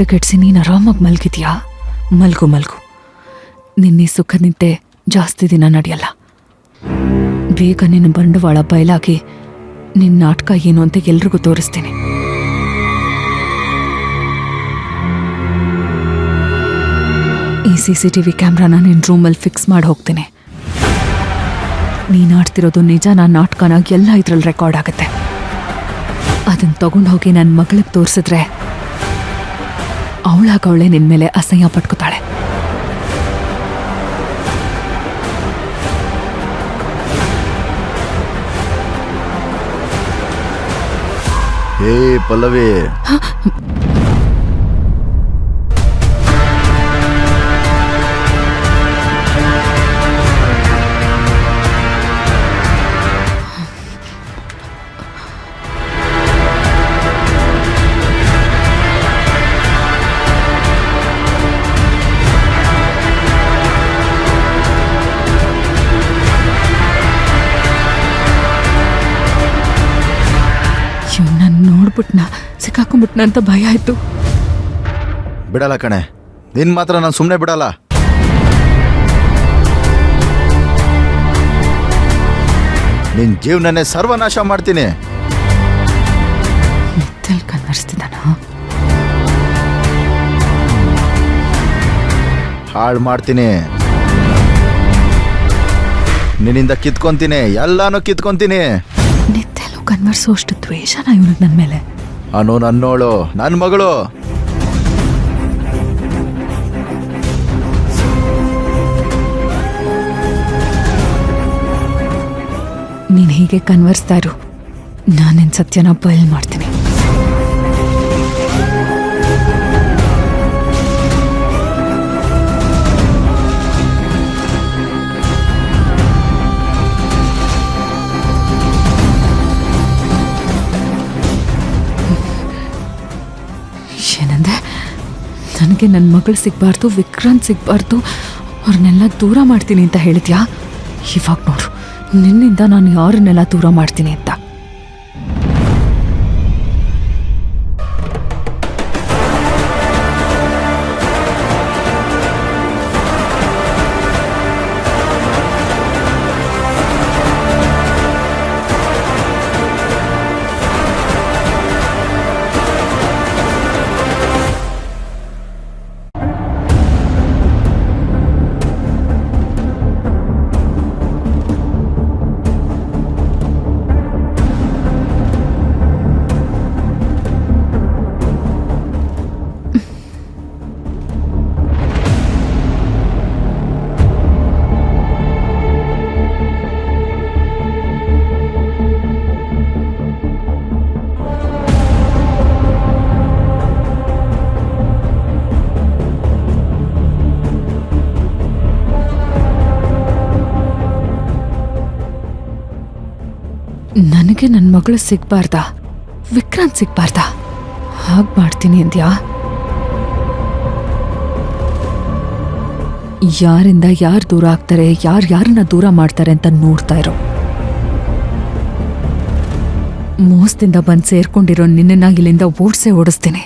ನಿದ್ದೆ ಕೆಡಿಸಿ ನೀನು ಆರಾಮಾಗಿ ಮಲಗಿದ್ಯಾ? ಮಲ್ಗು ಮಲ್ಗು. ನಿನ್ನೆ ಸುಖ ನಿದ್ದೆ ಜಾಸ್ತಿ ದಿನ ನಡೆಯಲ್ಲ. ಬೇಗ ನಿನ್ನ ಬಂಡವಾಳ ಬಯಲಾಗಿ ನಿನ್ನ ನಾಟಕ ಏನು ಅಂತ ಎಲ್ರಿಗೂ ತೋರಿಸ್ತೀನಿ. ಈ CCTV ಕ್ಯಾಮ್ರಾನ ನಿನ್ನ ರೂಮಲ್ಲಿ ಫಿಕ್ಸ್ ಮಾಡಿ ಹೋಗ್ತೀನಿ. ನೀನು ಆಡ್ತಿರೋದು ನಿಜ, ನಾನು ನಾಟಕನ ಎಲ್ಲ ಇದ್ರಲ್ಲಿ ರೆಕಾರ್ಡ್ ಆಗುತ್ತೆ. ಅದನ್ನು ತಗೊಂಡು ಹೋಗಿ ನನ್ನ ಮಗಳಿಗೆ ತೋರಿಸಿದ್ರೆ ಅವಳಾಗವಳೆ ನಿನ್ನ ಮೇಲೆ ಅಸಹ್ಯ ಪಟ್ಕೋತಾಳೆ. ಹೇ ಪಲ್ಲವಿ, ನಾನು ನೋಡ್ಬಿಟ್ನ ಸಿಕ್ಕಾಕೊಂಡ್ಬಿಟ್ನ ಅಂತ ಭಯ ಆಯ್ತು. ಬಿಡಲ್ಲ ಕಣೆ, ನಿನ್ ಮಾತ್ರ ನಾನು ಸುಮ್ಮನೆ ಬಿಡಲ್ಲ. ನಿನ್ ಜೀವನನೇ ಸರ್ವನಾಶ ಮಾಡ್ತೀನಿ. ನಿದ್ದಲ್ ಕನ್ನಡಿಸ್ತಿದ್ದಾನ? ಹಾಳು ಮಾಡ್ತೀನಿ. ನಿನ್ನಿಂದ ಕಿತ್ಕೊಂತೀನಿ, ಎಲ್ಲಾನು ಕಿತ್ಕೊಂತೀನಿ. ನಿದ್ದೆಲ್ಲೂ ಕನ್ವರ್ಸೋ ಅಷ್ಟು ದ್ವೇಷನ ಇವನಿಗೆ ನನ್ನ ಮೇಲೆ? ಅನು ನನ್ನೋಳು, ನನ್ನ ಮಗಳು. ನೀನು ಹೀಗೆ ಕನ್ವರ್ಸ್ತಾ ಇರು, ನಾನಿನ್ ಸತ್ಯನ ಬಯಲ್ ಮಾಡ್ತೀನಿ. ಏನಂದೆ? ನನಗೆ ನನ್ನ ಮಗಳು ಸಿಗಬಾರ್ದು, ವಿಕ್ರಾಂತ್ ಸಿಗಬಾರ್ದು, ಅವ್ರನ್ನೆಲ್ಲ ದೂರ ಮಾಡ್ತೀನಿ ಅಂತ ಹೇಳಿದ್ಯಾ? ಇವಾಗ ನೋಡು, ನಿನ್ನಿಂದ ನಾನು ಯಾರನ್ನೆಲ್ಲ ದೂರ ಮಾಡ್ತೀನಿ ಅಂತ. ನನಗೆ ನನ್ನ ಮಗಳು ಸಿಗಬಾರ್ದ, ವಿಕ್ರಾಂತ್ ಸಿಗಬಾರ್ದ? ಹಾಗೆ ಮಾಡ್ತೀನಿ ಅಂದ್ಯಾ? ಯಾರಿಂದ ಯಾರು ದೂರ ಆಗ್ತಾರೆ, ಯಾರನ್ನ ದೂರ ಮಾಡ್ತಾರೆ ಅಂತ ನೋಡ್ತಾ ಇರೋ. ಮೋಸದಿಂದ ಬಂದು ಸೇರ್ಕೊಂಡಿರೋ ನಿನ್ನನ್ನ ಇಲ್ಲಿಂದ ಓಡಿಸ್ತೀನಿ.